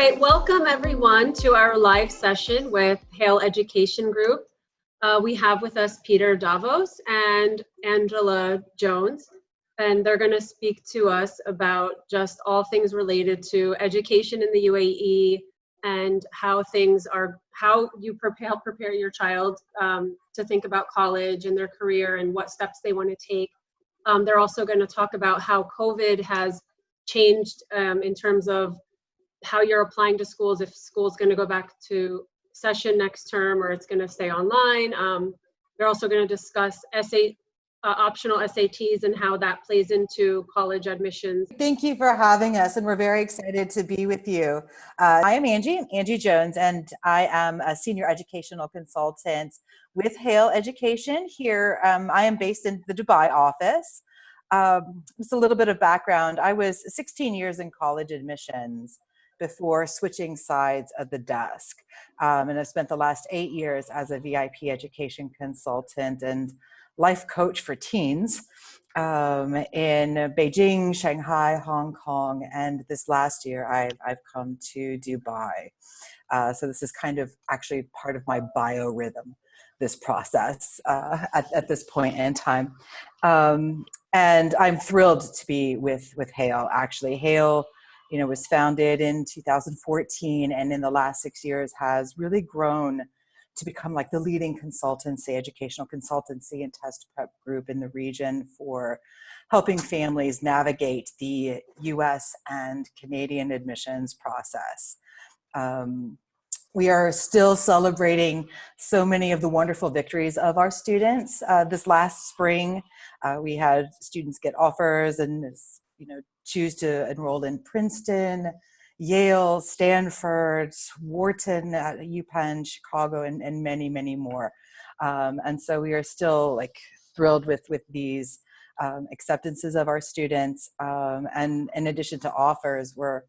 right, welcome everyone to our live session with Hale Education Group. We have with us Peter Davos and Angela Jones, and they're going to speak to us about just all things related to education in the UAE and how you help prepare your child to think about college and their career and what steps they want to take. They're also going to talk about how COVID has changed in terms of how you're applying to schools, if school's going to go back to session next term or it's going to stay online. They're also going to discuss optional SATs and how that plays into college admissions. Thank you for having us, and we're very excited to be with you. I am Angie Jones, and I am a senior educational consultant with Hale Education here. I am based in the Dubai office. Just a little bit of background. I was 16 years in college admissions before switching sides of the desk. And I spent the last 8 years as a VIP education consultant and life coach for teens in Beijing, Shanghai, Hong Kong, and this last year I've come to Dubai. So this is kind of actually part of my biorhythm, this process at this point in time. And I'm thrilled to be with Hale. Actually, Hale, was founded in 2014, and in the last 6 years has really grown to become like the leading educational consultancy and test prep group in the region for helping families navigate the US and Canadian admissions process. We are still celebrating so many of the wonderful victories of our students. This last spring, we had students get offers and choose to enroll in Princeton, Yale, Stanford, Wharton, UPenn, Chicago, and many, many more. And so we are still thrilled with these acceptances of our students. And in addition to offers, we're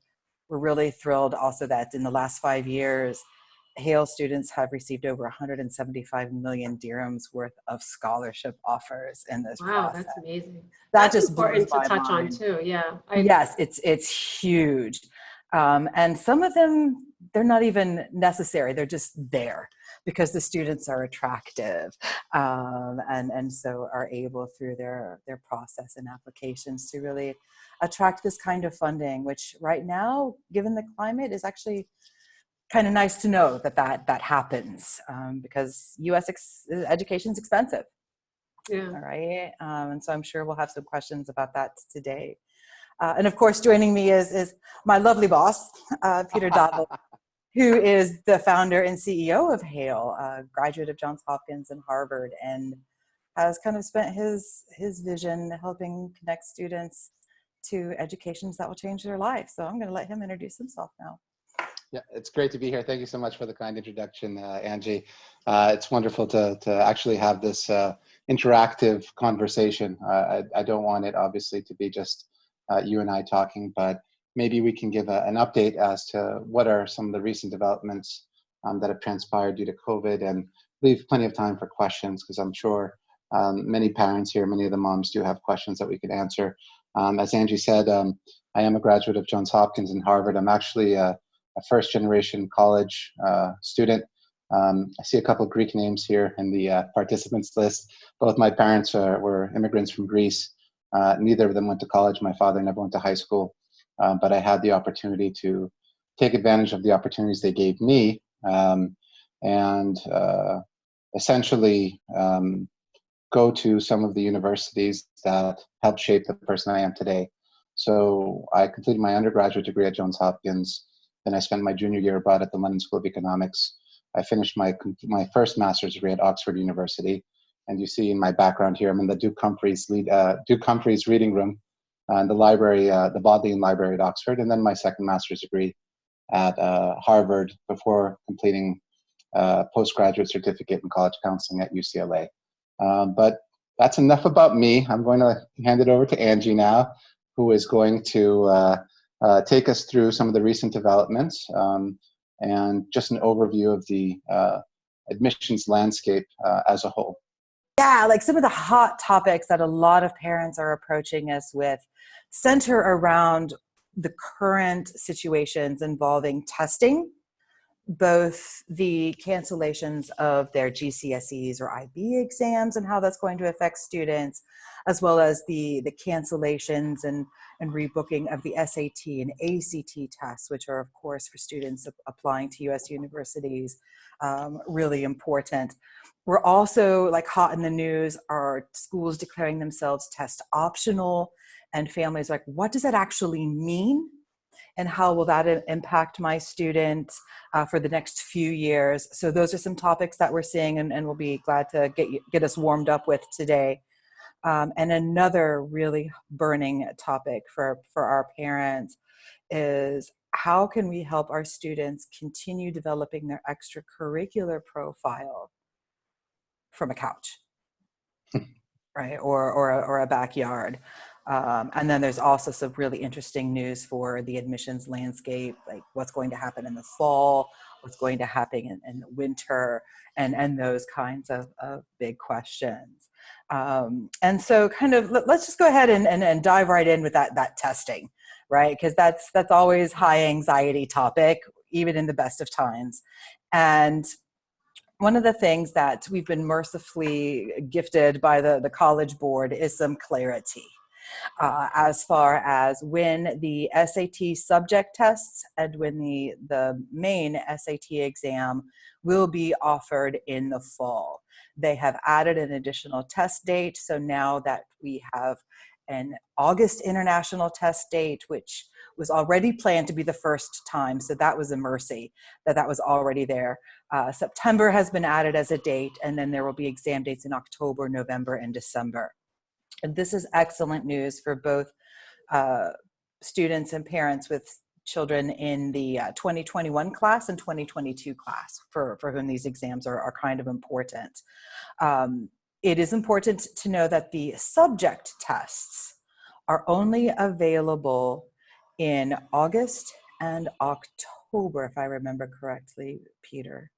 really thrilled also that in the last 5 years, Hale students have received over 175 million dirhams worth of scholarship offers in this process. Wow, that's amazing. That's just important to touch on too, yeah. Yes, it's huge. And some of them, they're not even necessary. They're just there because the students are attractive and so are able through their process and applications to really attract this kind of funding, which right now, given the climate, is actually kind of nice to know that happens because U.S. education is expensive. Yeah. All right. And so I'm sure we'll have some questions about that today. And of course, joining me is my lovely boss, Peter Davos, who is the founder and CEO of Hale, a graduate of Johns Hopkins and Harvard, and has kind of spent his vision helping connect students to educations that will change their life. So I'm going to let him introduce himself now. Yeah, it's great to be here. Thank you so much for the kind introduction, Angie. It's wonderful to actually have this interactive conversation. I don't want it, obviously, to be just you and I talking, but maybe we can give an update as to what are some of the recent developments that have transpired due to COVID, and leave plenty of time for questions, because I'm sure many parents here, many of the moms do have questions that we could answer. As Angie said, I am a graduate of Johns Hopkins and Harvard. I'm actually a first-generation college student. I see a couple of Greek names here in the participants list. Both my parents were immigrants from Greece. Neither of them went to college. My father never went to high school, but I had the opportunity to take advantage of the opportunities they gave me and essentially go to some of the universities that helped shape the person I am today. So I completed my undergraduate degree at Johns Hopkins. Then I spent my junior year abroad at the London School of Economics. I finished my first master's degree at Oxford University. And you see in my background here, I'm in the Duke Humphreys reading room in the library, the Bodleian Library at Oxford. And then my second master's degree at Harvard before completing a postgraduate certificate in college counseling at UCLA. But that's enough about me. I'm going to hand it over to Angie now, who is going to take us through some of the recent developments and just an overview of the admissions landscape as a whole. Yeah, some of the hot topics that a lot of parents are approaching us with center around the current situations involving testing, both the cancellations of their GCSEs or IB exams and how that's going to affect students, as well as the cancellations and rebooking of the SAT and ACT tests, which are, of course, for students applying to US universities, really important. We're also, like, hot in the news, are schools declaring themselves test optional, and families like, what does that actually mean? And how will that impact my students for the next few years? So those are some topics that we're seeing, and we'll be glad to get us warmed up with today. And another really burning topic for our parents is, how can we help our students continue developing their extracurricular profile from a couch, right? Or a backyard. And then there's also some really interesting news for the admissions landscape, like what's going to happen in the fall, what's going to happen in the winter, and those kinds of big questions. And so kind of, let's just go ahead and dive right in with that testing, right? Because that's always high anxiety topic, even in the best of times. And one of the things that we've been mercifully gifted by the College Board is some clarity. As far as when the SAT subject tests and when the main SAT exam will be offered in the fall. They have added an additional test date, so now that we have an August international test date, which was already planned to be the first time, so that was a mercy that was already there. September has been added as a date, and then there will be exam dates in October, November, and December. And this is excellent news for both students and parents with children in the 2021 class and 2022 class, for whom these exams are kind of important. It is important to know that the subject tests are only available in August and October, if I remember correctly, Peter.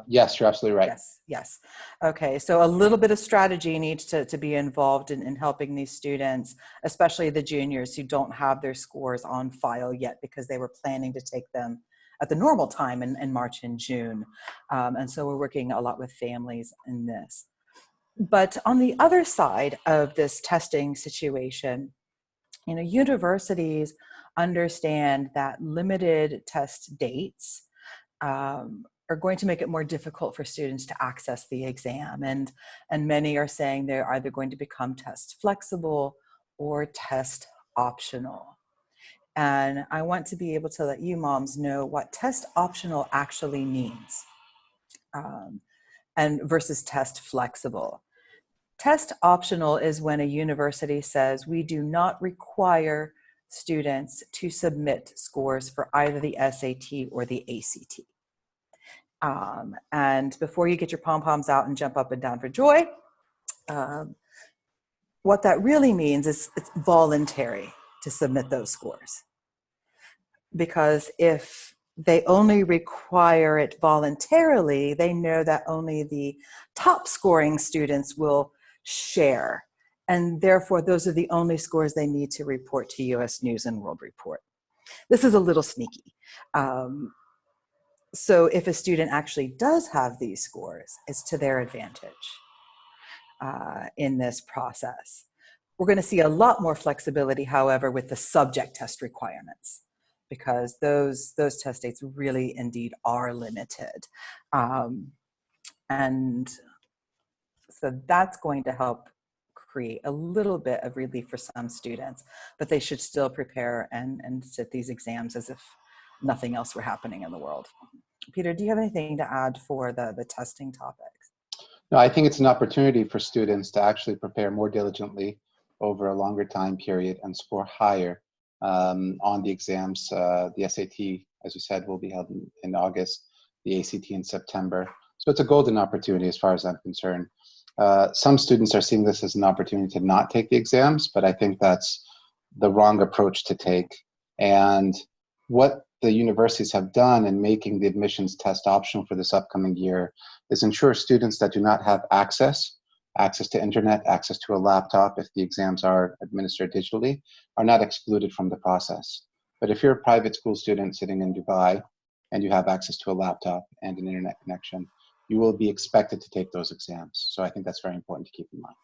Yes, you're absolutely right. Yes. Okay, so a little bit of strategy needs to be involved in helping these students, especially the juniors who don't have their scores on file yet because they were planning to take them at the normal time in March and June. And so we're working a lot with families in this. But on the other side of this testing situation, universities understand that limited test dates are going to make it more difficult for students to access the exam. And many are saying they're either going to become test flexible or test optional. And I want to be able to let you moms know what test optional actually means, and versus test flexible. Test optional is when a university says we do not require students to submit scores for either the SAT or the ACT. And before you get your pom-poms out and jump up and down for joy, what that really means is it's voluntary to submit those scores. Because if they only require it voluntarily, they know that only the top scoring students will share. And therefore, those are the only scores they need to report to US News and World Report. This is a little sneaky. So if a student actually does have these scores, it's to their advantage in this process. We're going to see a lot more flexibility, however, with the subject test requirements, because those test dates really indeed are limited. And so that's going to help create a little bit of relief for some students, but they should still prepare and sit these exams as if nothing else were happening in the world. Peter, do you have anything to add for the testing topics? No, I think it's an opportunity for students to actually prepare more diligently over a longer time period and score higher on the exams. The SAT, as you said, will be held in August, the ACT in September. So it's a golden opportunity as far as I'm concerned. Some students are seeing this as an opportunity to not take the exams, but I think that's the wrong approach to take. And what the universities have done in making the admissions test optional for this upcoming year is ensure students that do not have access access to internet, access to a laptop if the exams are administered digitally, are not excluded from the process. But if you're a private school student sitting in Dubai and you have access to a laptop and an internet connection, you will be expected to take those exams. So I think that's very important to keep in mind.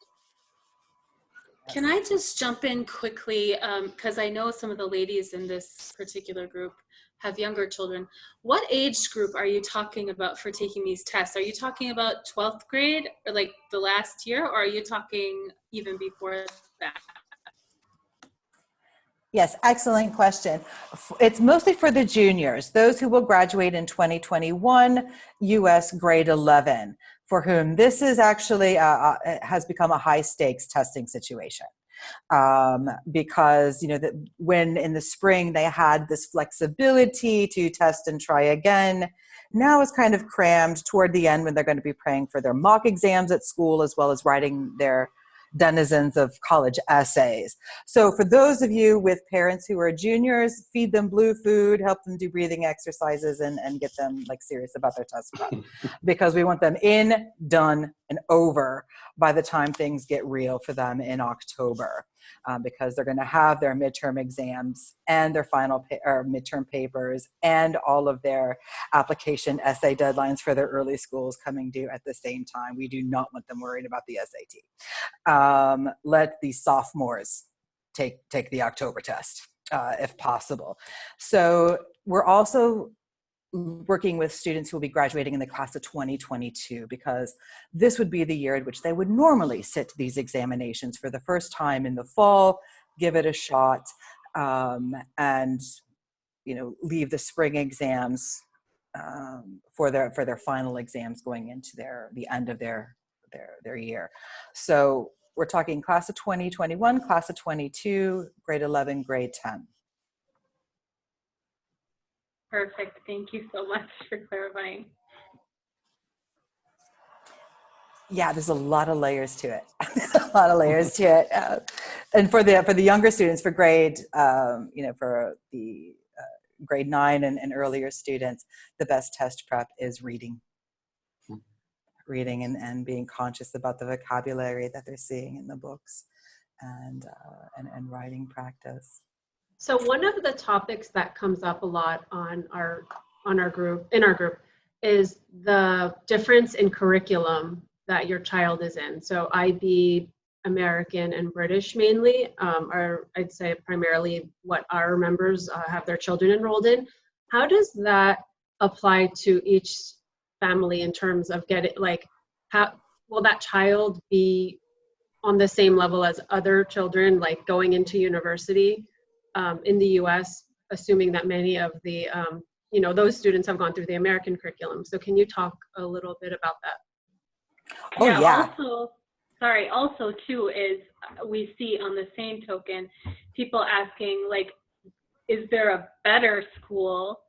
Can I just jump in quickly? Because I know some of the ladies in this particular group have younger children. What age group are you talking about for taking these tests? Are you talking about 12th grade or like the last year, or are you talking even before that? Yes, excellent question. It's mostly for the juniors, those who will graduate in 2021, US grade 11, for whom this is actually has become a high stakes testing situation. Because when in the spring they had this flexibility to test and try again, now it's kind of crammed toward the end when they're going to be praying for their mock exams at school as well as writing their denizens of college essays. So for those of you with parents who are juniors, feed them blue food, help them do breathing exercises, and get them like serious about their test prep, because we want them in, done, and over by the time things get real for them in October, because they're going to have their midterm exams and their final midterm papers and all of their application essay deadlines for their early schools coming due at the same time. We do not want them worried about the SAT. Let the sophomores take the October test, if possible. So we're also working with students who will be graduating in the class of 2022, because this would be the year in which they would normally sit these examinations for the first time in the fall, give it a shot, and leave the spring exams for their final exams going into the end of their year. So we're talking class of 2021, class of 22, grade 11, grade 10. Perfect. Thank you so much for clarifying. Yeah, there's a lot of layers to it. A lot of layers to it. And for the younger students, for grade, for the grade 9 and earlier students, the best test prep is reading. Reading and being conscious about the vocabulary that they're seeing in the books, and writing practice. So one of the topics that comes up a lot in our group is the difference in curriculum that your child is in. So IB, American, and British mainly are, I'd say, primarily what our members have their children enrolled in. How does that apply to each family in terms of how will that child be on the same level as other children, like going into university in the US, assuming that many of the those students have gone through the American curriculum? So can you talk a little bit about that? Oh yeah. Also too is we see on the same token people asking, like, is there a better school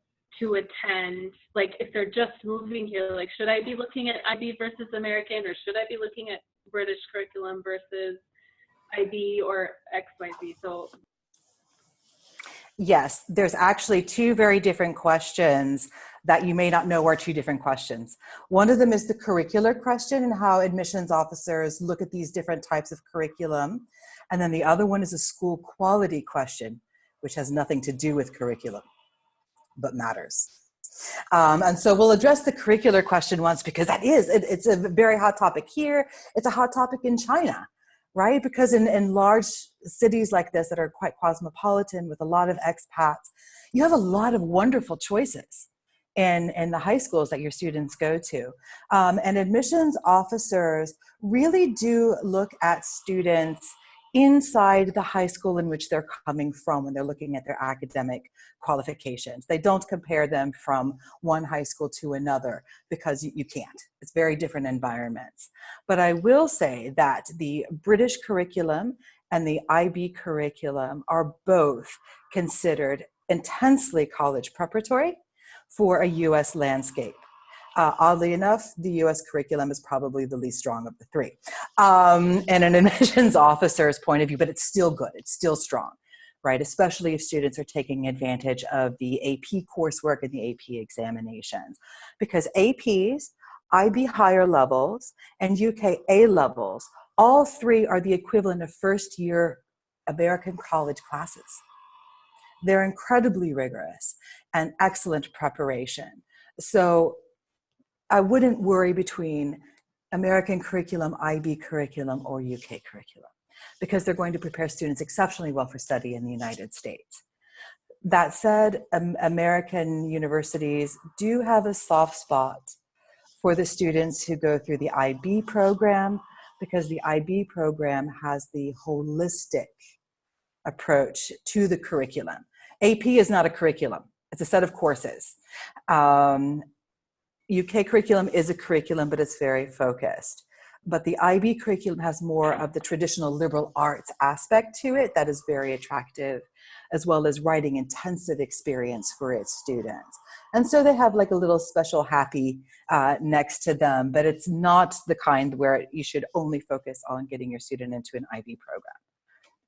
to attend? Like, if they're just moving here, like, should I be looking at IB versus American, or should I be looking at British curriculum versus IB or XYZ? So yes, there's actually two very different questions that you may not know are two different questions. One of them is the curricular question and how admissions officers look at these different types of curriculum. And then the other one is a school quality question, which has nothing to do with curriculum, but matters. And so we'll address the curricular question once, because it's a very hot topic here. It's a hot topic in China, right? Because in large cities like this that are quite cosmopolitan with a lot of expats, you have a lot of wonderful choices in the high schools that your students go to. And admissions officers really do look at students inside the high school in which they're coming from when they're looking at their academic qualifications. They don't compare them from one high school to another, because you can't. It's very different environments. But I will say that the British curriculum and the IB curriculum are both considered intensely college preparatory for a US landscape. Oddly enough, the US curriculum is probably the least strong of the three. And an admissions officer's point of view, but it's still good, it's still strong, right? Especially if students are taking advantage of the AP coursework and the AP examinations. Because APs IB higher levels, and UK A levels. All three are the equivalent of first year American college classes. They're incredibly rigorous and excellent preparation. So I wouldn't worry between American curriculum, IB curriculum, or UK curriculum, because they're going to prepare students exceptionally well for study in the United States. That said, American universities do have a soft spot for the students who go through the IB program, because the IB program has the holistic approach to the curriculum. AP is not a curriculum, it's a set of courses. UK curriculum is a curriculum, but it's very focused. But the IB curriculum has more of the traditional liberal arts aspect to it that is very attractive, as well as writing intensive experience for its students. And so they have like a little special happy next to them, but it's not the kind where you should only focus on getting your student into an IB program.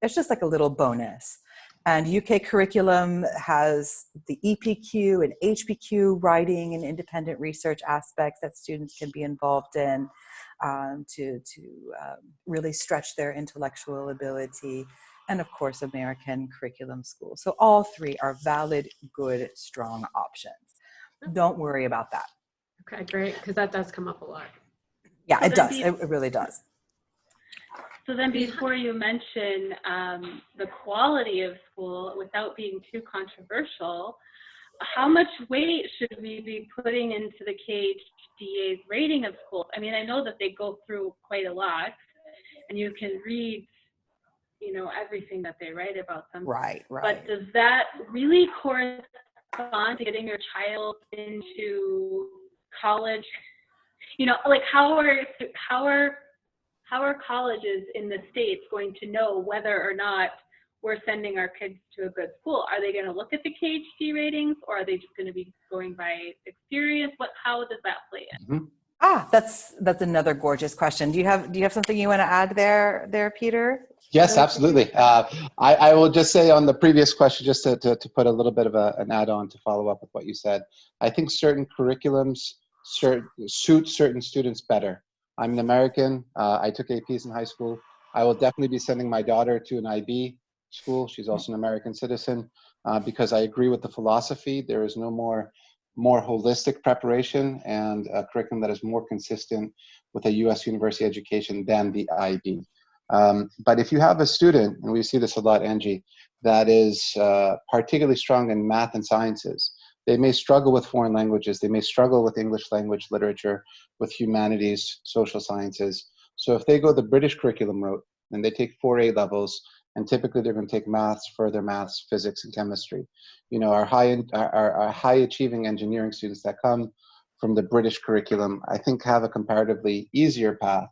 It's just like a little bonus. And UK curriculum has the EPQ and HPQ writing and independent research aspects that students can be involved in to really stretch their intellectual ability. And of course, American curriculum schools. So all three are valid, good, strong options. Don't worry about that. Okay, great, because that does come up a lot. Yeah, So it does. It really does. So then before you mention the quality of school, without being too controversial, how much weight should we be putting into the KHDA's rating of schools? I mean, I know that they go through quite a lot, and you can read, you know, everything that they write about them. Right. But does that really correspond to getting your child into college? You know, like how are colleges in the States going to know whether or not we're sending our kids to a good school? Are they going to look at the KHD ratings, or are they just going to be going by experience? How does that play in? Mm-hmm. That's another gorgeous question. Do you have something you want to add there, Peter? Yes, absolutely. I will just say on the previous question, just to put a little bit of an add-on to follow up with what you said. I think certain curriculums suit certain students better. I'm an American. I took APs in high school. I will definitely be sending my daughter to an IB school. She's also an American citizen because I agree with the philosophy. There is no more holistic preparation and a curriculum that is more consistent with a U.S. university education than the IB. But if you have a student, and we see this a lot, Angie, that is particularly strong in math and sciences, they may struggle with foreign languages, they may struggle with English language, literature, with humanities, social sciences. So if they go the British curriculum route, and they take 4 A levels, and typically they're going to take maths, further maths, physics, and chemistry. You know, our high achieving engineering students that come from the British curriculum, I think have a comparatively easier path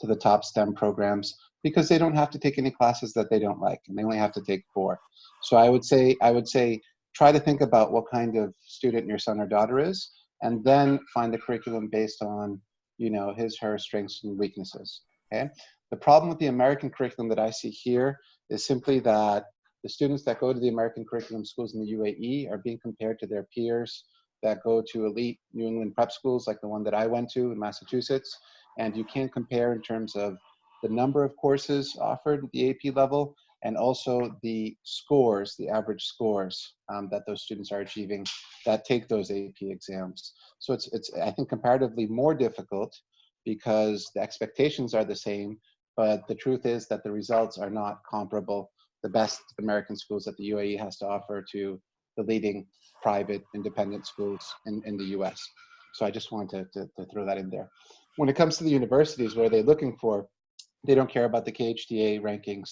to the top STEM programs, because they don't have to take any classes that they don't like, and they only have to take 4. So I would say try to think about what kind of student your son or daughter is, and then find the curriculum based on, you know, his, her strengths and weaknesses. Okay. The problem with the American curriculum that I see here is simply that the students that go to the American curriculum schools in the UAE are being compared to their peers that go to elite New England prep schools like the one that I went to in Massachusetts. And you can't compare in terms of the number of courses offered at the AP level, and also the scores, the average scores that those students are achieving that take those AP exams. So it's I think comparatively more difficult because the expectations are the same, but the truth is that the results are not comparable. The best American schools that the UAE has to offer to the leading private independent schools in the US. So I just wanted to throw that in there. When it comes to the universities, what are they looking for? They don't care about the KHDA rankings.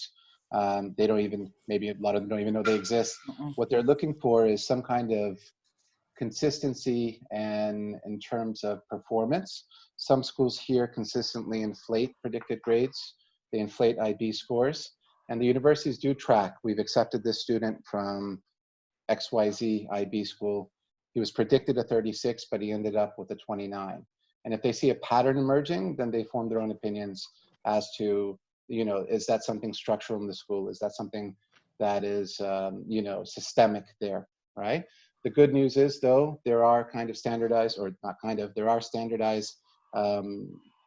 They don't even, maybe a lot of them don't even know they exist. What they're looking for is some kind of consistency and in terms of performance. Some schools here consistently inflate predicted grades. They inflate IB scores, and the universities do track. We've accepted this student from XYZ IB school. He was predicted a 36, but he ended up with a 29. And if they see a pattern emerging, then they form their own opinions as to, you know, is that something structural in the school? Is that something that is, you know, systemic there, right? The good news is, though, there are kind of standardized, or not kind of, there are standardized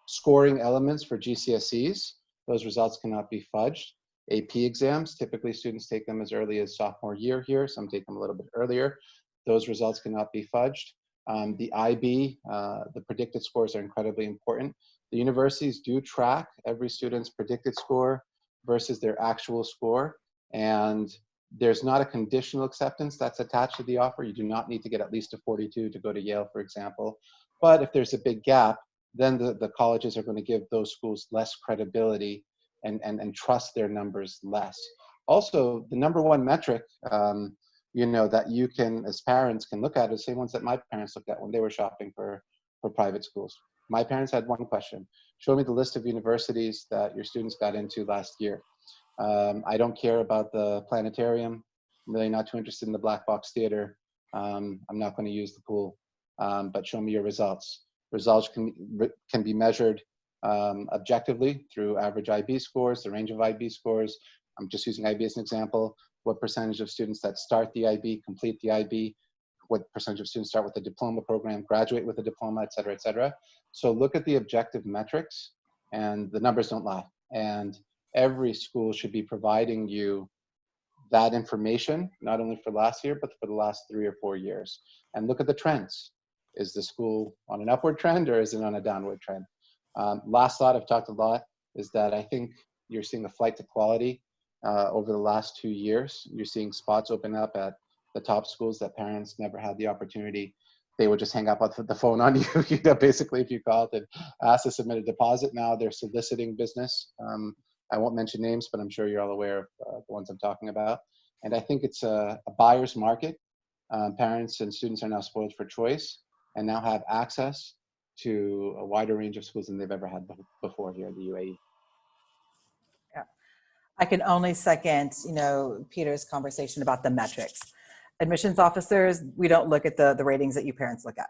Scoring elements for GCSEs, those results cannot be fudged. AP exams, typically students take them as early as sophomore year here. Some take them a little bit earlier. Those results cannot be fudged. The IB, the predicted scores are incredibly important. The universities do track every student's predicted score versus their actual score. And there's not a conditional acceptance that's attached to the offer. You do not need to get at least a 42 to go to Yale, for example. But if there's a big gap, then the colleges are going to give those schools less credibility and trust their numbers less. Also, the number one metric, you know, that you can, as parents, can look at is the same ones that my parents looked at when they were shopping for private schools. My parents had one question: show me the list of universities that your students got into last year. I don't care about the planetarium. I'm really not too interested in the black box theater. I'm not going to use the pool, but show me your results. Results can be measured objectively through average IB scores, the range of IB scores. I'm just using IB as an example. What percentage of students that start the IB complete the IB? What percentage of students start with the diploma program, graduate with a diploma, et cetera, et cetera. So look at the objective metrics, and the numbers don't lie. And every school should be providing you that information, not only for last year, but for the last 3 or 4 years. And look at the trends. Is the school on an upward trend or is it on a downward trend? Last thought, I've talked a lot, is that I think you're seeing a flight to quality over the last 2 years. You're seeing spots open up at the top schools that parents never had the opportunity. They would just hang up the phone on you, you know, basically, if you called and asked to submit a deposit. Now they're soliciting business. I won't mention names, but I'm sure you're all aware of the ones I'm talking about. And I think it's a buyer's market. Parents and students are now spoiled for choice and now have access to a wider range of schools than they've ever had before here in the UAE. Yeah, I can only second, you know, Peter's conversation about the metrics. Admissions officers, we don't look at the ratings that you parents look at.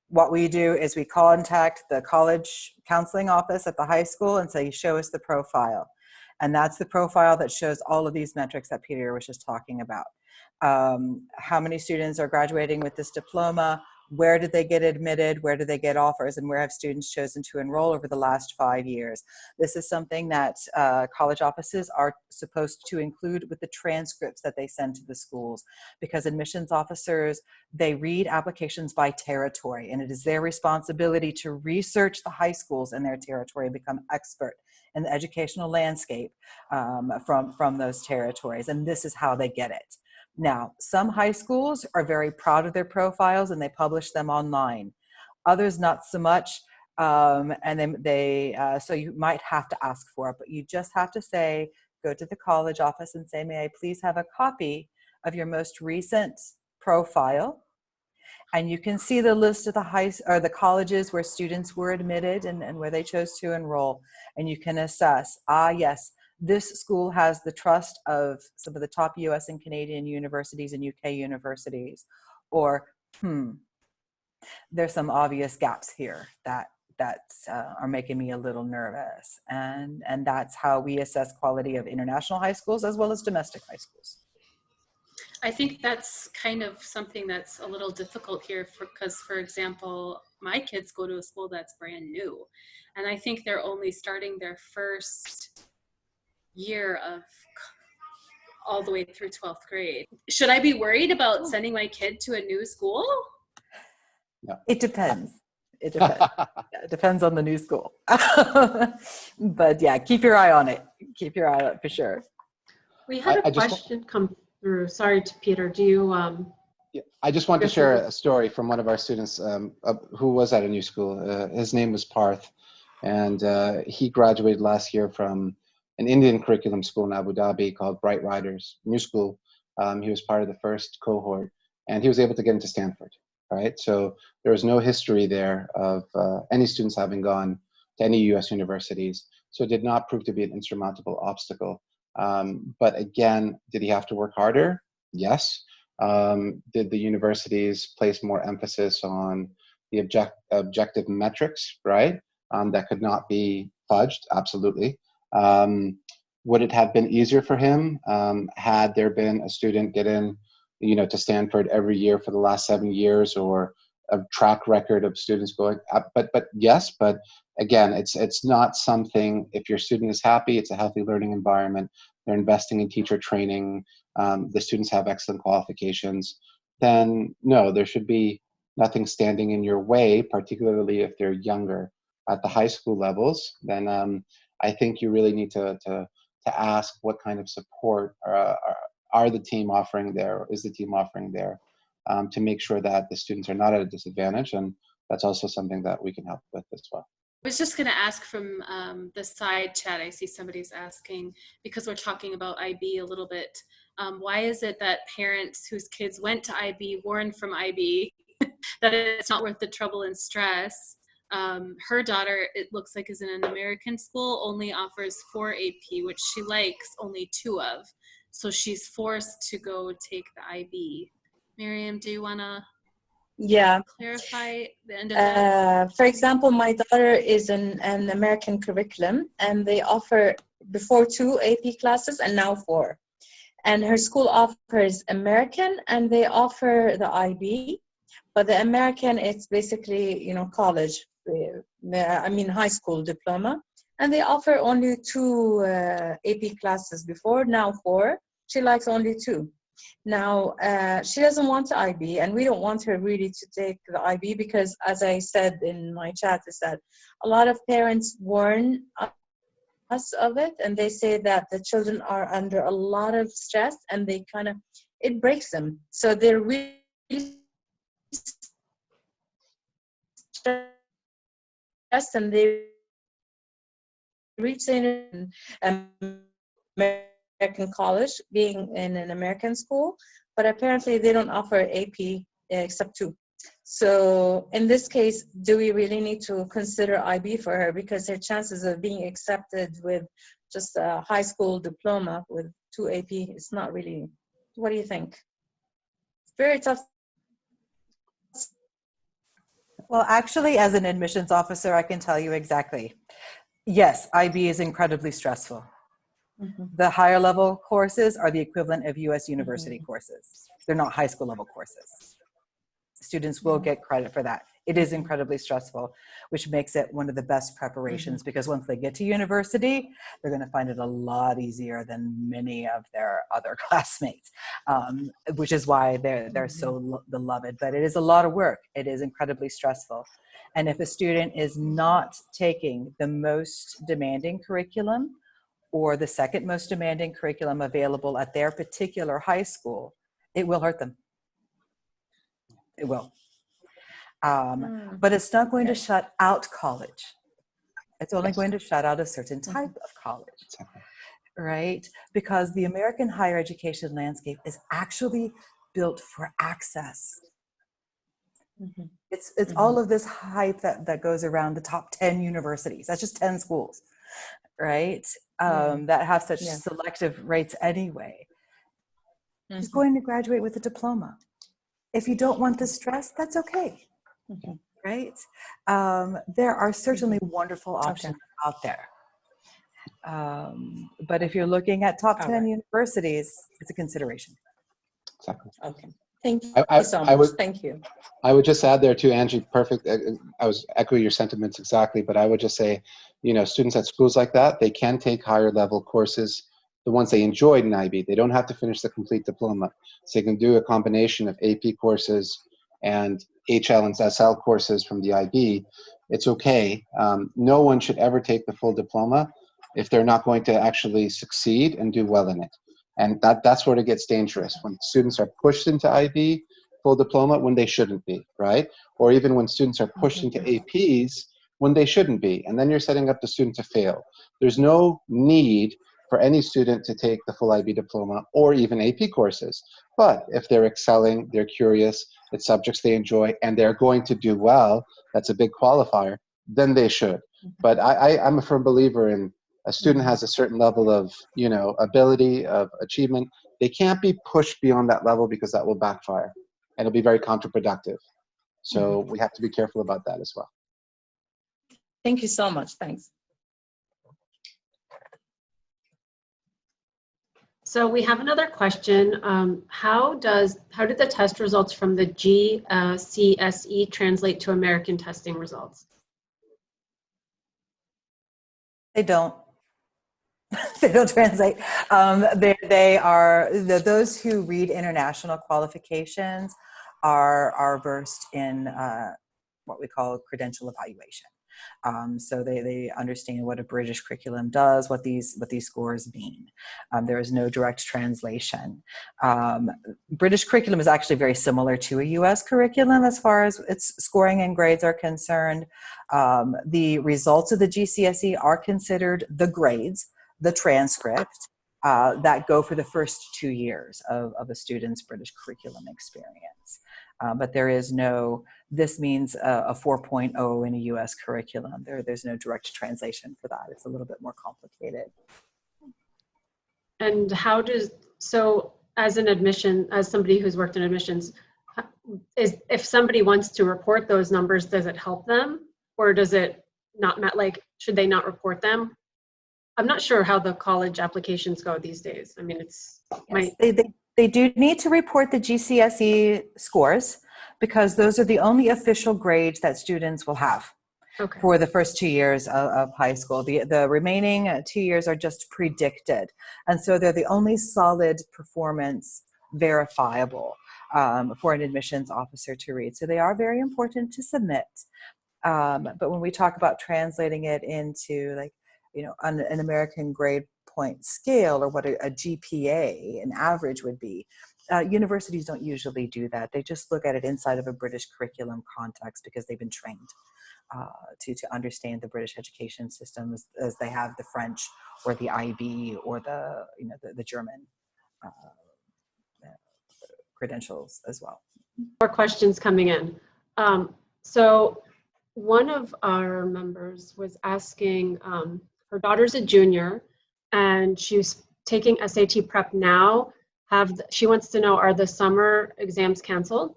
What we do is we contact the college counseling office at the high school and say, show us the profile. And that's the profile that shows all of these metrics that Peter was just talking about. How many students are graduating with this diploma? Where did they get admitted? Where did they get offers? And where have students chosen to enroll over the last 5 years? This is something that college offices are supposed to include with the transcripts that they send to the schools, because admissions officers, they read applications by territory, and it is their responsibility to research the high schools in their territory and become expert in the educational landscape from those territories. And this is how they get it. Now, some high schools are very proud of their profiles and they publish them online. Others not so much, and then so you might have to ask for it, but you just have to say, go to the college office and say, may I please have a copy of your most recent profile? And you can see the list of the colleges where students were admitted and where they chose to enroll. And you can assess, yes, this school has the trust of some of the top US and Canadian universities and UK universities, or there's some obvious gaps here that are making me a little nervous. And that's how we assess quality of international high schools as well as domestic high schools. I think that's kind of something that's a little difficult here because, for example, my kids go to a school that's brand new, and I think they're only starting their first year of all the way through 12th grade. Should I be worried about sending my kid to a new school? No. It depends. It depends. It depends on the new school. But yeah, keep your eye on it. Keep your eye on it for sure. We had a question come through. Sorry, Peter. Do you? Yeah, I just want to share a story from one of our students who was at a new school. His name was Parth, and he graduated last year from an Indian curriculum school in Abu Dhabi called Bright Riders, new school. He was part of the first cohort, and he was able to get into Stanford, right? So there was no history there of any students having gone to any US universities. So it did not prove to be an insurmountable obstacle. But again, did he have to work harder? Yes. Did the universities place more emphasis on the objective metrics, right? That could not be fudged? Absolutely. Would it have been easier for him had there been a student get in, to Stanford every year for the last 7 years, or a track record of students going up. But yes, but again, it's not something, if your student is happy, it's a healthy learning environment, they're investing in teacher training, the students have excellent qualifications, then no, there should be nothing standing in your way, particularly if they're younger. At the high school levels, then I think you really need to ask what kind of support are the team offering there, or is the team offering there, to make sure that the students are not at a disadvantage. And that's also something that we can help with as well. I was just going to ask from the side chat, I see somebody's asking, because we're talking about IB a little bit, why is it that parents whose kids went to IB warn from IB that it's not worth the trouble and stress? Her daughter, it looks like, is in an American school, only offers 4 AP, which she likes only 2 of. So she's forced to go take the IB. Miriam, do you want to clarify the end of that? For example, my daughter is in an American curriculum, and they offer before 2 AP classes and now 4. And her school offers American, and they offer the IB. But the American, it's basically, college, high school diploma. And they offer only 2 AP classes before, now 4. She likes only 2. Now, she doesn't want the IB, and we don't want her really to take the IB because, as I said in my chat, is that a lot of parents warn us of it, and they say that the children are under a lot of stress, and they it breaks them. So they're really stressed, and they reach in American college, being in an American school, but apparently they don't offer AP except 2. So in this case, do we really need to consider IB for her, because her chances of being accepted with just a high school diploma with 2 AP is not really? What do you think? It's very tough. Well, actually, as an admissions officer, I can tell you exactly. Yes, IB is incredibly stressful. Mm-hmm. The higher level courses are the equivalent of US university courses. They're not high school level courses. Students will get credit for that. It is incredibly stressful, which makes it one of the best preparations, because once they get to university, they're going to find it a lot easier than many of their other classmates, which is why they're so beloved. But it is a lot of work. It is incredibly stressful. And if a student is not taking the most demanding curriculum or the second most demanding curriculum available at their particular high school, it will hurt them. It will. But it's not going to shut out college. It's only going to shut out a certain type of college, right? Because the American higher education landscape is actually built for access. It's all of this hype that goes around the top 10 universities. That's just 10 schools, right? That have such selective rates anyway. She's going to graduate with a diploma. If you don't want the stress, that's okay, right? There are certainly wonderful options out there. But if you're looking at top 10 universities, it's a consideration. Exactly. Okay. Thank you so much. Thank you. I would just add there too, Angie, perfect. I was echoing your sentiments exactly, but I would just say, students at schools like that, they can take higher level courses, the ones they enjoyed in IB. They don't have to finish the complete diploma. So they can do a combination of AP courses and HL and SL courses from the IB. It's okay. No one should ever take the full diploma if they're not going to actually succeed and do well in it. And that's where it gets dangerous, when students are pushed into IB full diploma when they shouldn't be, right? Or even when students are pushed into APs when they shouldn't be. And then you're setting up the student to fail. There's no need for any student to take the full IB diploma or even AP courses. But if they're excelling, they're curious, it's subjects they enjoy, and they're going to do well, that's a big qualifier, then they should. But I'm a firm believer in a student has a certain level of, ability, of achievement. They can't be pushed beyond that level, because that will backfire and it'll be very counterproductive. So we have to be careful about that as well. Thank you so much. Thanks. So we have another question. How did the test results from the GCSE translate to American testing results? They don't. They don't translate. They are those who read international qualifications are versed in what we call credential evaluation. So they understand what a British curriculum does, what these scores mean. There is no direct translation. British curriculum is actually very similar to a U.S. curriculum as far as its scoring and grades are concerned. The results of the GCSE are considered the grades, the transcript that go for the first 2 years of a student's British curriculum experience. But there is no, this means a 4.0 in a US curriculum. There's no direct translation for that. It's a little bit more complicated. And so as somebody who's worked in admissions, if somebody wants to report those numbers, does it help them? Or does it not, should they not report them? I'm not sure how the college applications go these days. I mean, They do need to report the GCSE scores because those are the only official grades that students will have for the first 2 years of high school. The remaining 2 years are just predicted. And so they're the only solid performance verifiable for an admissions officer to read. So they are very important to submit. But when we talk about translating it into an American grade point scale or what a GPA, an average would be, universities don't usually do that. They just look at it inside of a British curriculum context because they've been trained to understand the British education system as they have the French or the IB or the German credentials as well. More questions coming in. So one of our members was asking, her daughter's a junior and she's taking SAT prep now. She wants to know, are the summer exams canceled?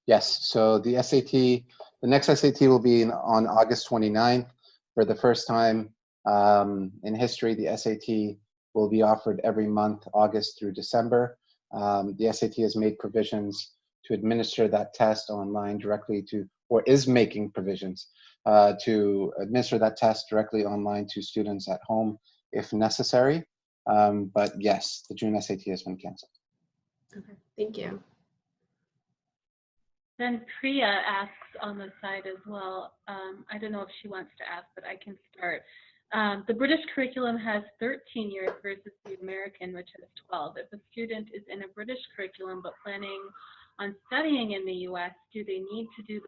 Yes, so the next SAT will be on August 29th. For the first time in history, the SAT will be offered every month, August through December. The SAT has made provisions to administer that test online directly or is making provisions to administer that test directly online to students at home if necessary. But yes, the June SAT has been canceled. Okay, thank you. Then Priya asks on the side as well. I don't know if she wants to ask, but I can start. The British curriculum has 13 years versus the American, which has 12. If a student is in a British curriculum but planning on studying in the US, do they need to do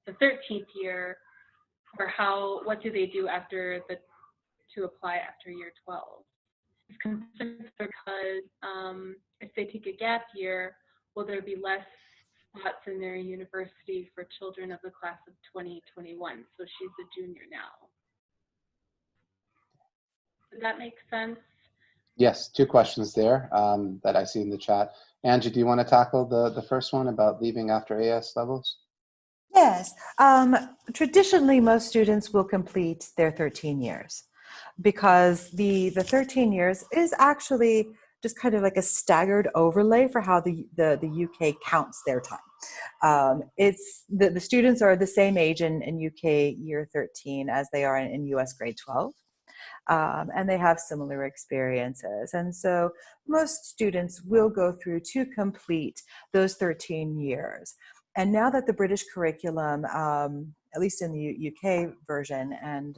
the 13th year, or what do they do to apply after year 12? It's concerned because if they take a gap year, will there be less spots in their university for children of the class of 2021? So she's a junior now. Does that make sense? Yes, two questions there that I see in the chat. Angie, do you want to tackle the first one about leaving after AS levels? Yes. Traditionally, most students will complete their 13 years because the 13 years is actually just kind of like a staggered overlay for how the UK counts their time. It's the students are the same age in UK year 13 as they are in US grade 12. And they have similar experiences. And so most students will go through to complete those 13 years. And now that the British curriculum, at least in the UK version, and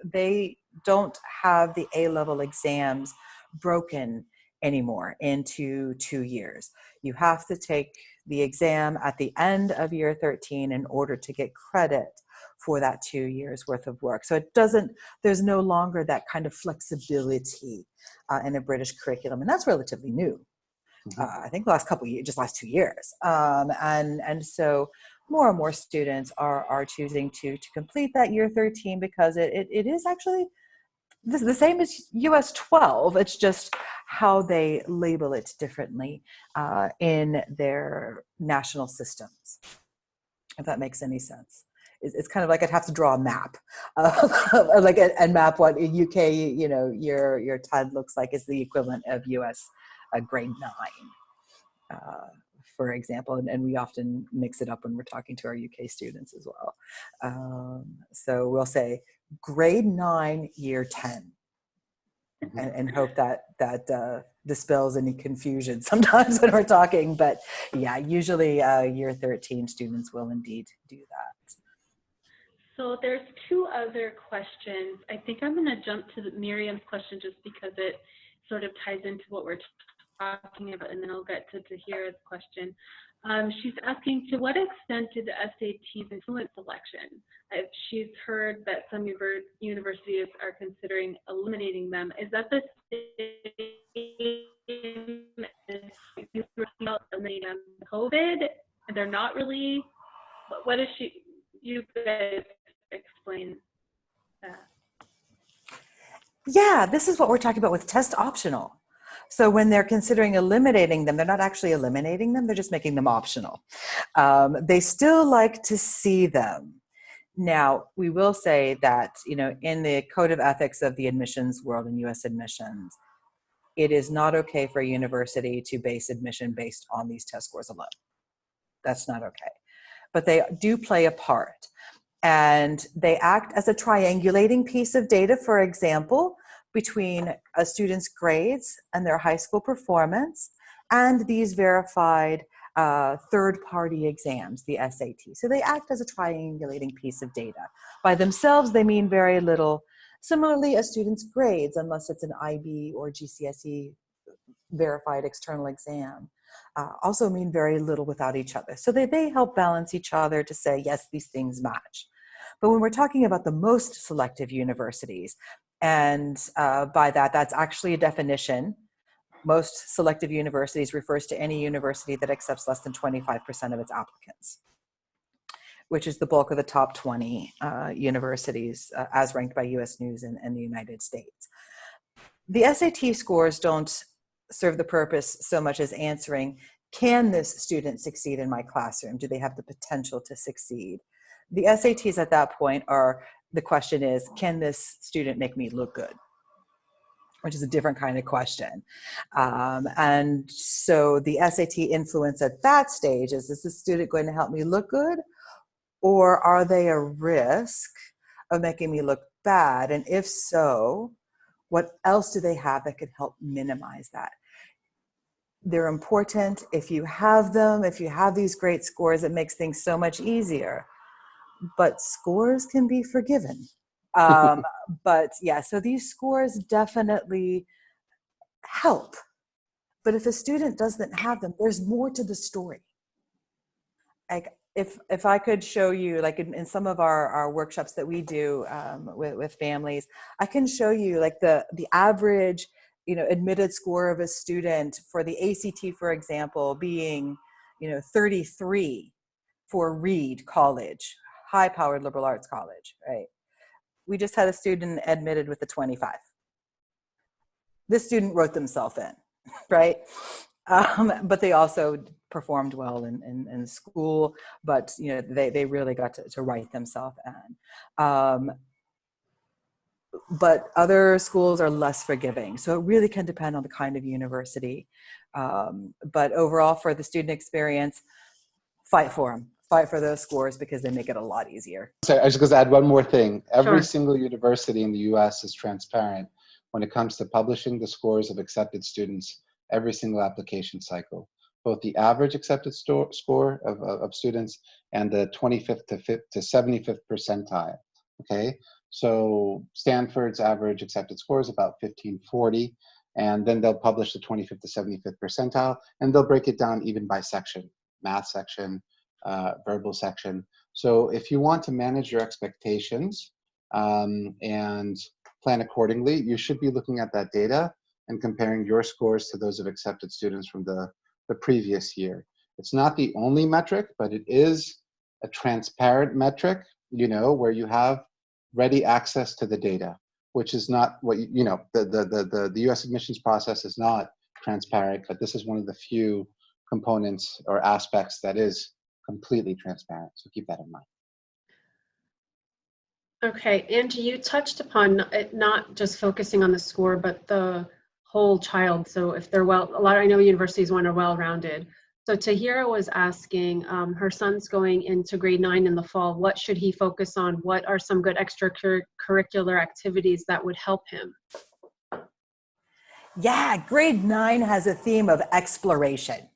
they don't have the A-level exams broken anymore into 2 years. You have to take the exam at the end of year 13 in order to get credit for that 2 years worth of work. So there's no longer that kind of flexibility in a British curriculum. And that's relatively new. I think the last couple of years, just last 2 years. And so more and more students are choosing to complete that year 13 because it is actually the same as US 12. It's just how they label it differently in their national systems, if that makes any sense. it's kind of like I'd have to draw a map, like and map what UK, your TUD looks like is the equivalent of US grade 9, for example, and we often mix it up when we're talking to our UK students as well. So we'll say grade 9, year 10. And hope that dispels any confusion sometimes when we're talking. But yeah, usually year 13 students will indeed do that. So there's 2 other questions. I think I'm going to jump to Miriam's question just because it sort of ties into what we're talking about, and then I'll get to Tahira's question. She's asking, to what extent did the SATs influence selection? She's heard that some universities are considering eliminating them. Is that the same as eliminating them in COVID? And they're not really, what is you guys explain that? Yeah, this is what we're talking about with test optional. So when they're considering eliminating them, they're not actually eliminating them, they're just making them optional. They still like to see them. Now, we will say that, in the code of ethics of the admissions world in US admissions, it is not okay for a university to base admission based on these test scores alone. That's not okay. But they do play a part. And they act as a triangulating piece of data, for example, between a student's grades and their high school performance and these verified third-party exams, the SAT. So they act as a triangulating piece of data. By themselves, they mean very little. Similarly, a student's grades, unless it's an IB or GCSE verified external exam, also mean very little without each other. So they help balance each other to say, yes, these things match. But when we're talking about the most selective universities, and by that, that's actually a definition. Most selective universities refers to any university that accepts less than 25% of its applicants, which is the bulk of the top 20 universities as ranked by US News and the United States. The SAT scores don't serve the purpose so much as answering, can this student succeed in my classroom? Do they have the potential to succeed? The SATs at that point the question is, can this student make me look good? Which is a different kind of question. And so the SAT influence at that stage is the student going to help me look good? Or are they a risk of making me look bad? And if so, what else do they have that could help minimize that? They're important. If you have them, if you have these great scores, it makes things so much easier. But scores can be forgiven. But yeah, so these scores definitely help. But if a student doesn't have them, there's more to the story. Like if I could show you, like in some of our workshops that we do with families, I can show you like the average, admitted score of a student for the ACT, for example, being, 33 for Reed College, high-powered liberal arts college, right? We just had a student admitted with a 25. This student wrote themselves in, right? But they also performed well in school, but they really got to write themselves in. But other schools are less forgiving. So it really can depend on the kind of university. But overall, for the student experience, fight for them. Fight for those scores because they make it a lot easier. So I was just going to add one more thing. Every Sure. single university in the US is transparent when it comes to publishing the scores of accepted students every single application cycle, both the average accepted score of students and the 25th to 75th percentile. Okay, so Stanford's average accepted score is about 1540, and then they'll publish the 25th to 75th percentile, and they'll break it down even by section, math section, verbal section. So if you want to manage your expectations and plan accordingly, you should be looking at that data and comparing your scores to those of accepted students from the previous year. It's not the only metric, but it is a transparent metric, where you have ready access to the data, which is not what, the US admissions process is not transparent, but this is one of the few components or aspects that is completely transparent. So keep that in mind. Okay, Angie, you touched upon it not just focusing on the score, but the whole child. So if they're I know universities want a well-rounded. So Tahira was asking, her son's going into grade 9 in the fall. What should he focus on? What are some good extracurricular activities that would help him? Yeah, grade 9 has a theme of exploration,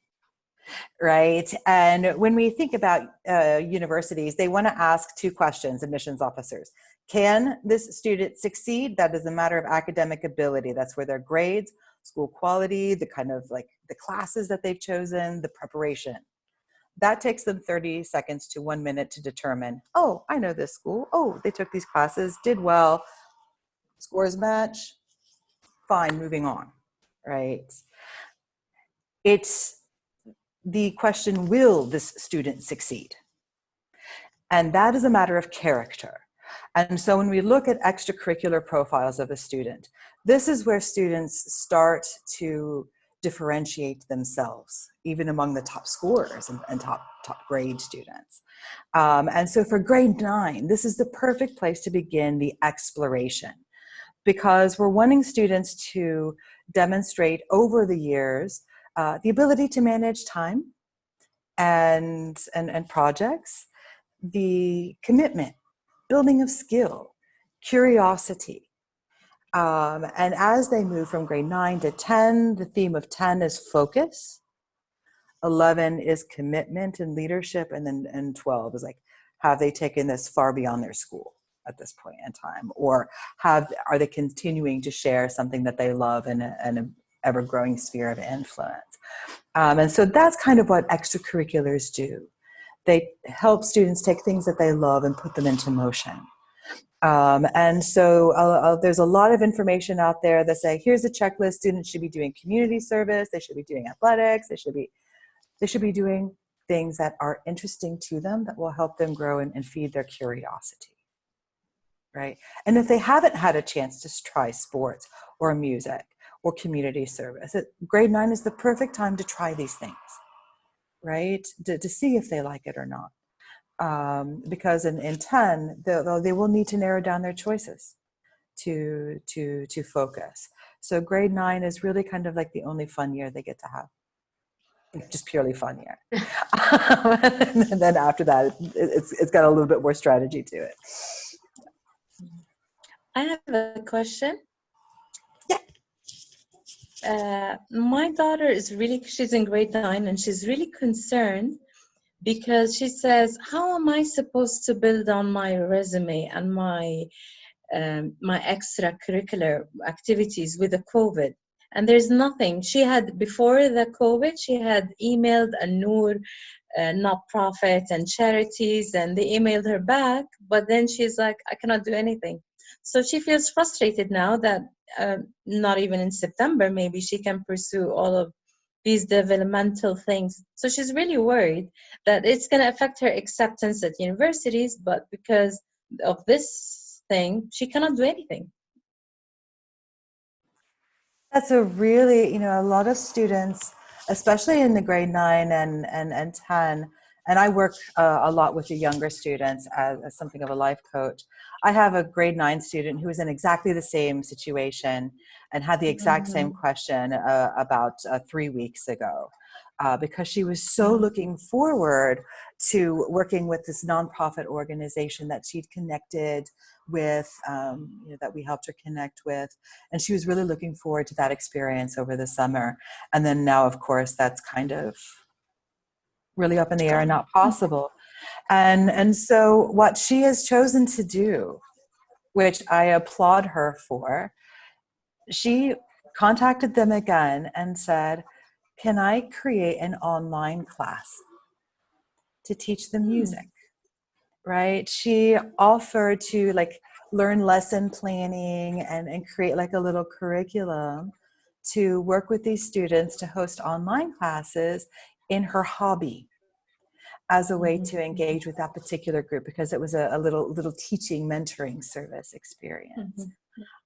right? And when we think about universities, they want to ask two questions, admissions officers. Can this student succeed? That is a matter of academic ability. That's where their grades, school quality, the kind of like the classes that they've chosen, the preparation. That takes them 30 seconds to 1 minute to determine, oh, I know this school. Oh, they took these classes, did well, scores match, fine, moving on, right? It's the question, will this student succeed? And that is a matter of character. And so when we look at extracurricular profiles of a student, this is where students start to differentiate themselves, even among the top scorers and top grade students. And so for grade 9, this is the perfect place to begin the exploration, because we're wanting students to demonstrate over the years the ability to manage time and projects, the commitment, building of skill, curiosity. And as they move from grade 9 to 10, the theme of 10 is focus. 11 is commitment and leadership. And 12 is like, have they taken this far beyond their school at this point in time? Or are they continuing to share something that they love in an ever-growing sphere of influence? And so that's kind of what extracurriculars do. They help students take things that they love and put them into motion. And so there's a lot of information out there that say, here's a checklist. Students should be doing community service. They should be doing athletics. They should be doing things that are interesting to them, that will help them grow and feed their curiosity, right? And if they haven't had a chance to try sports or music or community service, grade 9 is the perfect time to try these things, right? To see if they like it or not. Because in 10, they will need to narrow down their choices to focus. So grade 9 is really kind of like the only fun year they get to have. Just purely fun year. And then after that, it's got a little bit more strategy to it. I have a question. Yeah. My daughter she's in grade 9 and she's really concerned because she says, how am I supposed to build on my resume and my extracurricular activities with the COVID? And there's nothing. She had, before the COVID, she had emailed a Noor not-profit and charities, and they emailed her back, but then she's like, I cannot do anything. So she feels frustrated now that not even in September, maybe she can pursue all of these developmental things. So she's really worried that it's going to affect her acceptance at universities, but because of this thing, she cannot do anything. That's a really, a lot of students, especially in the grade 9 and 10, and I work a lot with the younger students as something of a life coach. I have a grade 9 student who was in exactly the same situation and had the exact same question about 3 weeks ago. Because she was so looking forward to working with this nonprofit organization that she'd connected with, that we helped her connect with. And she was really looking forward to that experience over the summer. And then now, of course, that's kind of really up in the air and not possible. And so what she has chosen to do, which I applaud her for, she contacted them again and said, can I create an online class to teach them music, right? She offered to learn lesson planning and create like a little curriculum to work with these students to host online classes in her hobby as a way to engage with that particular group, because it was a little teaching, mentoring service experience.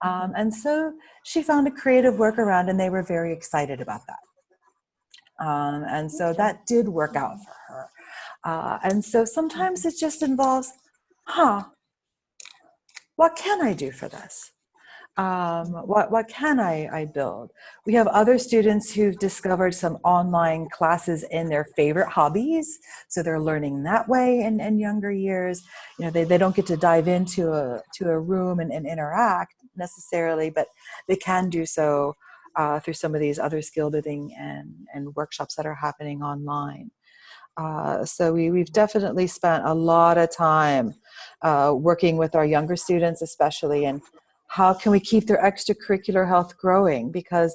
And so she found a creative workaround and they were very excited about that. And so that did work out for her. And so sometimes it just involves, what can I do for this? What can I build? We have other students who've discovered some online classes in their favorite hobbies, so they're learning that way in younger years. You know, they don't get to dive into a room and interact necessarily, but they can do so through some of these other skill building and workshops that are happening online. So we've definitely spent a lot of time working with our younger students, especially, and how can we keep their extracurricular health growing? Because,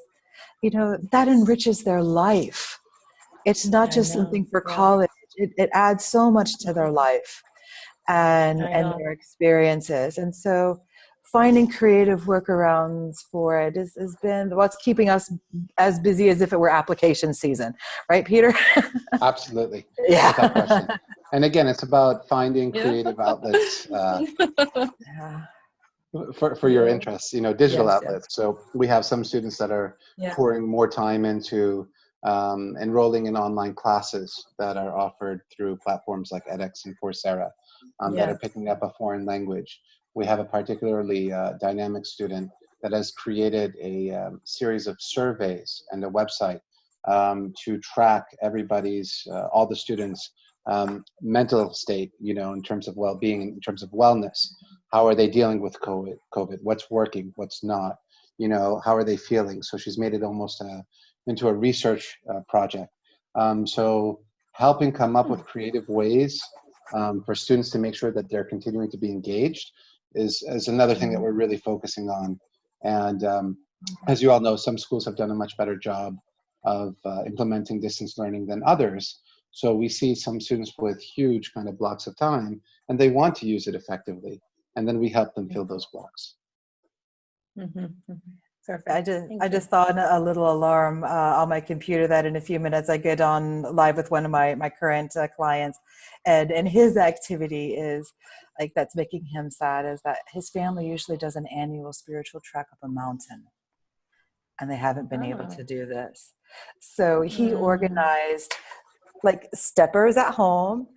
you know, that enriches their life. It's not I just know. something for Yeah. college. It adds so much to their life and I know. their experiences. And so finding creative workarounds for it has been what's keeping us as busy as if it were application season. Right, Peter? Absolutely. Yeah. Without question. And again, it's about finding Yeah. creative outlets Yeah. for your Yeah. interests, you know, digital Yes, outlets. So we have some students that are Yeah. pouring more time into enrolling in online classes that are offered through platforms like edX and Coursera that Yeah. are picking up a foreign language. We have a particularly dynamic student that has created a series of surveys and a website to track everybody's, all the students' mental state, you know, in terms of well-being, in terms of wellness. How are they dealing with COVID? What's working? What's not? You know, how are they feeling? So she's made it almost into a research project. So helping come up with creative ways for students to make sure that they're continuing to be engaged is another thing that we're really focusing on. And as you all know, some schools have done a much better job of implementing distance learning than others. So we see some students with huge kind of blocks of time, and they want to use it effectively. And then we help them fill those blocks. Perfect. Thank I you. just saw a little alarm on my computer that in a few minutes I get on live with one of my current clients, and his activity is like that's making him sad is that his family usually does an annual spiritual trek up a mountain, and they haven't been able Oh. to do this. So he Mm. organized like steppers at home,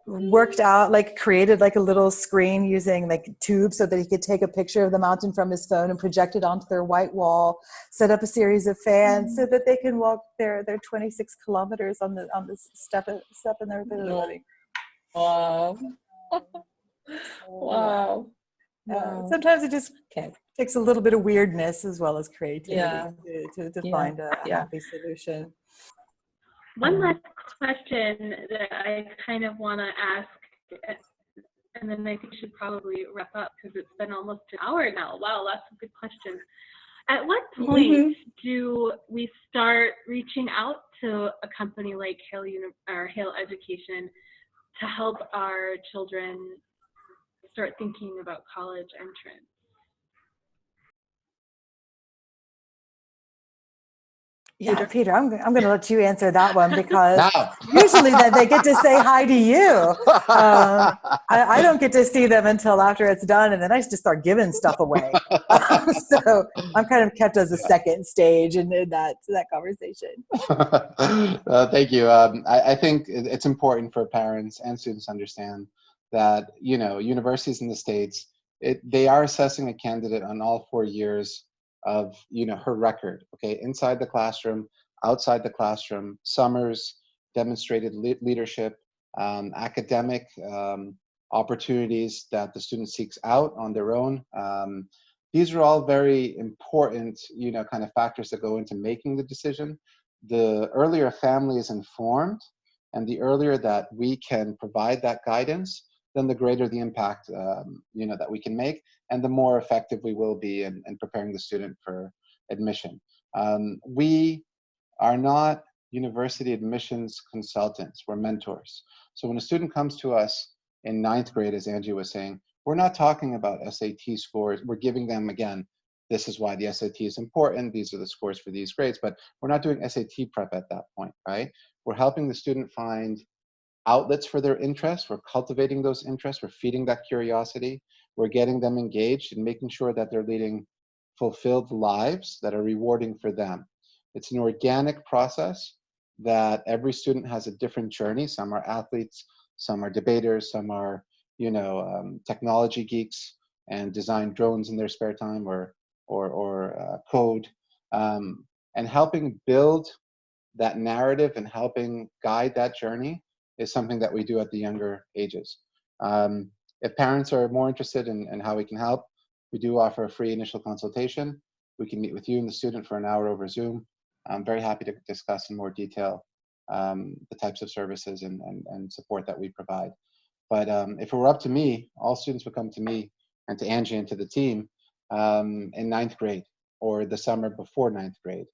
worked out, like created like a little screen using like tubes so that he could take a picture of the mountain from his phone and project it onto their white wall, set up a series of fans so that they can walk their 26 kilometers on this step in their living. Wow. Wow. Wow. Sometimes it just Okay. takes a little bit of weirdness as well as creativity to Yeah. find a Yeah. happy solution. One last question that I kind of want to ask, and then I think we should probably wrap up because it's been almost an hour now. Wow, lots of good questions. At what point do we start reaching out to a company like Hale Education to help our children start thinking about college entrance? Yeah, Peter, I'm going to let you answer that one because Now. usually that they get to say hi to you. I don't get to see them until after it's done, and then I just start giving stuff away. So I'm kind of kept as a second stage in that conversation. Thank you. I think it's important for parents and students to understand that, you know, universities in the States, they are assessing a candidate on all 4 years of, you know, her record, okay, inside the classroom, outside the classroom, summers, demonstrated leadership, academic opportunities that the student seeks out on their own. These are all very important, you know, kind of factors that go into making the decision. The earlier a family is informed and the earlier that we can provide that guidance, then the greater the impact, you know, that we can make, and the more effective we will be in preparing the student for admission. We are not university admissions consultants, we're mentors. So when a student comes to us in 9th grade, as Angie was saying, we're not talking about SAT scores. We're giving them, again, this is why the SAT is important. These are the scores for these grades, but we're not doing SAT prep at that point, right? We're helping the student find outlets for their interests. We're cultivating those interests. We're feeding that curiosity. We're getting them engaged and making sure that they're leading fulfilled lives that are rewarding for them. It's an organic process that every student has a different journey. Some are athletes, some are debaters, some are, you know, technology geeks. and design drones in their spare time or code, and helping build that narrative and helping guide that journey is something that we do at the younger ages. If parents are more interested in how we can help, we do offer a free initial consultation. We can meet with you and the student for an hour over Zoom. I'm very happy to discuss in more detail the types of services and support that we provide. But if it were up to me, all students would come to me and to Angie and to the team in 9th grade or the summer before 9th grade,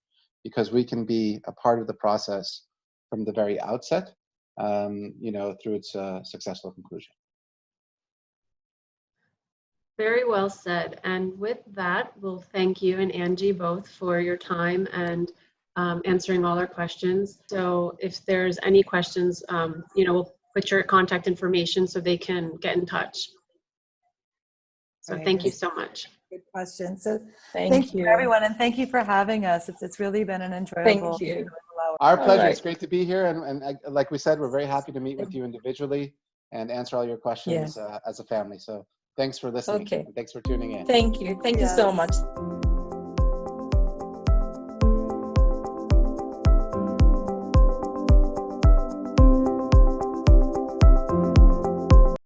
because we can be a part of the process from the very outset, through its successful conclusion. Very well said. And with that, we'll thank you and Angie both for your time and answering all our questions. So if there's any questions, we'll put your contact information so they can get in touch. So Right. thank you so much. Good question. So Thank you. everyone, and thank you for having us. It's really been an enjoyable. Thank you. Our pleasure. right. It's great to be here. And like we said, we're very happy to meet with you individually and answer all your questions as a family. So thanks for listening. Okay. And thanks for tuning in. Thank you. Thank you so much.